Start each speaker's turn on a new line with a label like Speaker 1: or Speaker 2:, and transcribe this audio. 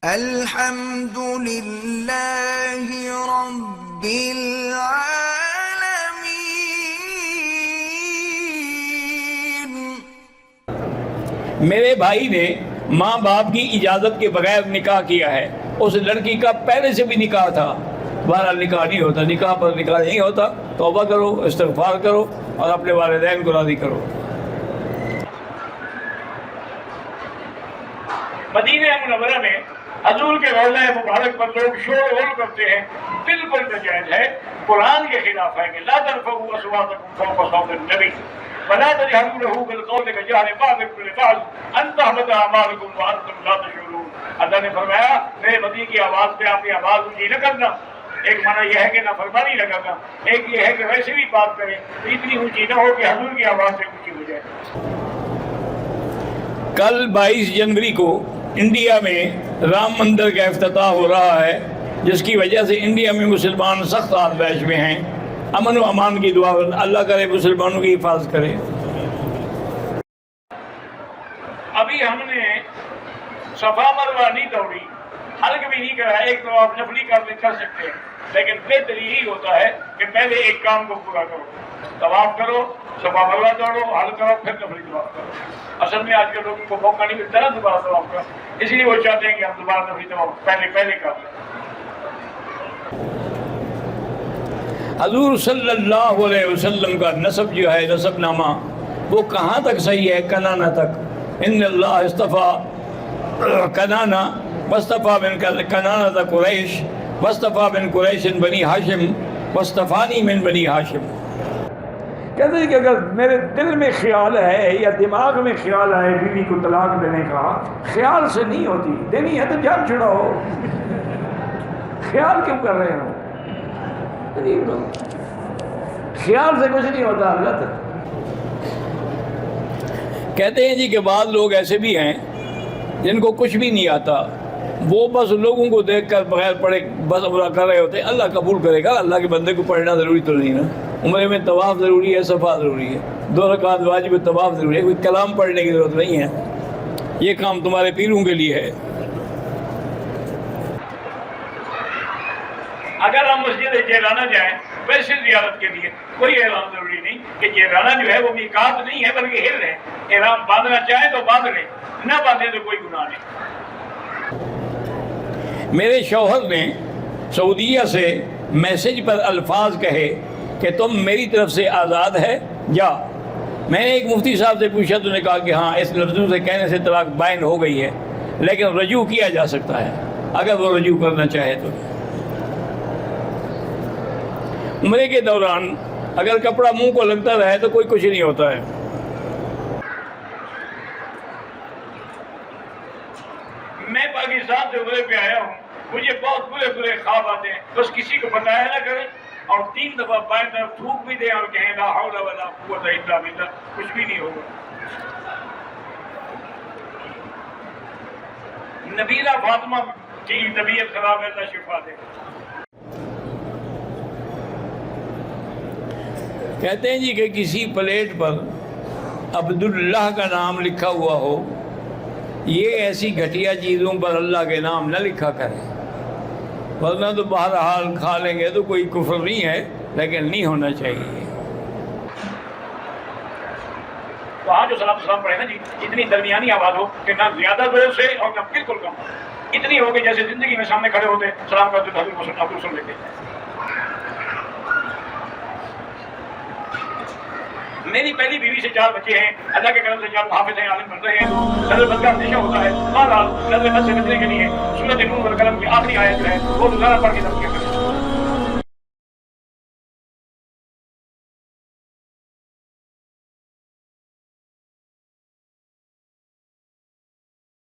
Speaker 1: الحمد لله رب العالمين۔
Speaker 2: میرے بھائی نے ماں باپ کی اجازت کے بغیر نکاح کیا ہے، اس لڑکی کا پہلے سے بھی نکاح تھا، بہرحال نکاح نہیں ہوتا، نکاح پر نکاح نہیں ہوتا، توبہ کرو، استغفار کرو اور اپنے والدین کو راضی کرو۔ مدینہ منورہ میں حضور کے روضہ مبارک پر لوگ شور غل کرتے ہیں، بالکل ناجائز ہے، قرآن کے خلاف ہے کہ لا ترفعوا اصواتکم فوق صوت النبی ولا تجهروا له بالقول كجهر بعضكم لبعض ان تحبط اعمالكم وانتم لا تشعرون۔ اللہ نے فرمایا میرے نبی کی آواز پہ اپنی آواز اونچی نہ کرنا۔ ایک معنی یہ ہے کہ نافرمانی نہ کرنا، ایک یہ ہے کہ ویسے بھی بات کریں اتنی اونچی نہ ہو کہ حضور کی آواز سے اونچی ہو جائے۔ کل 22 جنوری کو انڈیا میں رام مندر کا افتتاح ہو رہا ہے، جس کی وجہ سے انڈیا میں مسلمان سخت آزمائش میں ہیں۔ امن و امان کی دعا اللہ کرے، مسلمانوں کی حفاظت کرے۔ ابھی ہم نے صفا مروہ نہیں دوڑی، حلق بھی نہیں کرا، ایک تو آپ نفلی کر سکتے ہیں، لیکن بہتر یہی ہوتا ہے کہ پہلے ایک کام کو پورا کرو، طواف کرو، صفا مروہ دوڑو، حلق کرو، پھر نفلی طواف کرو۔ اصل میں آج کے لوگوں کو موقع نہیں ملتا نا دوبارہ طواف کا، اس لیے وہ چاہتے ہیں کہ ہم دوبارہ نفلی طواف پہلے کر لیں۔ حضور صلی اللہ علیہ وسلم کا نسب جو ہے، نسب نامہ، وہ کہاں تک صحیح ہے؟ کنانہ تک۔ ان اللہ اصطفیٰ کنانہ واصطفیٰ من کنانہ قریش واصطفیٰ من قریش بنی ہاشم واصطفانی من بنی ہاشم۔ کہتے ہیں کہ اگر میرے دل میں خیال ہے یا دماغ میں خیال ہے بیوی کو طلاق دینے کا، خیال سے نہیں ہوتی، دینی ہے تو جان چھڑاؤ، خیال کیوں کر رہے ہو؟ خیال سے کچھ نہیں ہوتا حضرت۔ کہتے ہیں جی کہ بعض لوگ ایسے بھی ہیں جن کو کچھ بھی نہیں آتا، وہ بس لوگوں کو دیکھ کر بغیر پڑھے بس عمرہ کر رہے ہوتے ہیں۔ اللہ قبول کرے گا، اللہ کے بندے کو پڑھنا ضروری تو نہیں نا، عمرے میں طواف ضروری ہے، صفا ضروری ہے، 2 رکعت واجب طواف ضروری ہے، کوئی کلام پڑھنے کی ضرورت نہیں ہے، یہ کام تمہارے پیروں کے لیے ہے۔ اگر ہم مسجد جیرانہ جائیں ویسے زیارت کے لیے، کوئی احرام ضروری نہیں کہ جیرانہ جو ہے وہ میقات نہیں ہے بلکہ ہل ہے، احرام باندھنا چاہیں تو باندھ لیں، نہ باندھیں تو کوئی گناہ نہیں۔ میرے شوہر نے سعودیہ سے میسج پر الفاظ کہے کہ تم میری طرف سے آزاد ہے جا۔ میں نے ایک مفتی صاحب سے پوچھا تو نے کہا کہ ہاں اس لفظوں سے کہنے سے طلاق بائن ہو گئی ہے، لیکن رجوع کیا جا سکتا ہے اگر وہ رجوع کرنا چاہے تو۔ عمرے کے دوران اگر کپڑا منہ کو لگتا رہے تو کوئی کچھ نہیں ہوتا ہے۔ میں پاکستان سے عمرے پہ آیا ہوں، مجھے بہت برے خواب آتے ہیں، بس کسی کو بتایا نہ کریں، اور 3 دفعہ بائیں طرف تھوک بھی دیں اور کہیں لا حول ولا قوت الا باللہ، کچھ بھی نہیں ہوگا۔ نبیلہ فاطمہ کی طبیعت خراب ہے، اللہ شفا دے۔ کہتے ہیں جی کہ کسی پلیٹ پر عبداللہ کا نام لکھا ہوا ہو، یہ ایسی گھٹیا چیزوں پر اللہ کے نام نہ لکھا کرے، ورنہ تو بہرحال کھا لیں گے تو کوئی کفر نہیں ہے، لیکن نہیں ہونا چاہیے۔ وہاں جو سلام پڑھے نا جی، اتنی درمیانی آواز ہو کہ نہ زیادہ زور سے اور نہ بالکل کم، اتنی ہو کہ جیسے زندگی میں سامنے کھڑے ہوتے سلام کرتے حضور کو سن لیتے۔ میری پہلی بیوی سے 4 بچے ہیں، اللہ کے کرم سے 4 حافظ ہیں، عالم بن رہے ہیں۔ نظر بد کا اندیشہ ہوتا ہے، بہرحال نظر بد سے بچنے کے لیے سورۃ نور والقلم کی آخری آیت ہے وہ روزانہ پڑھ کے تذکیہ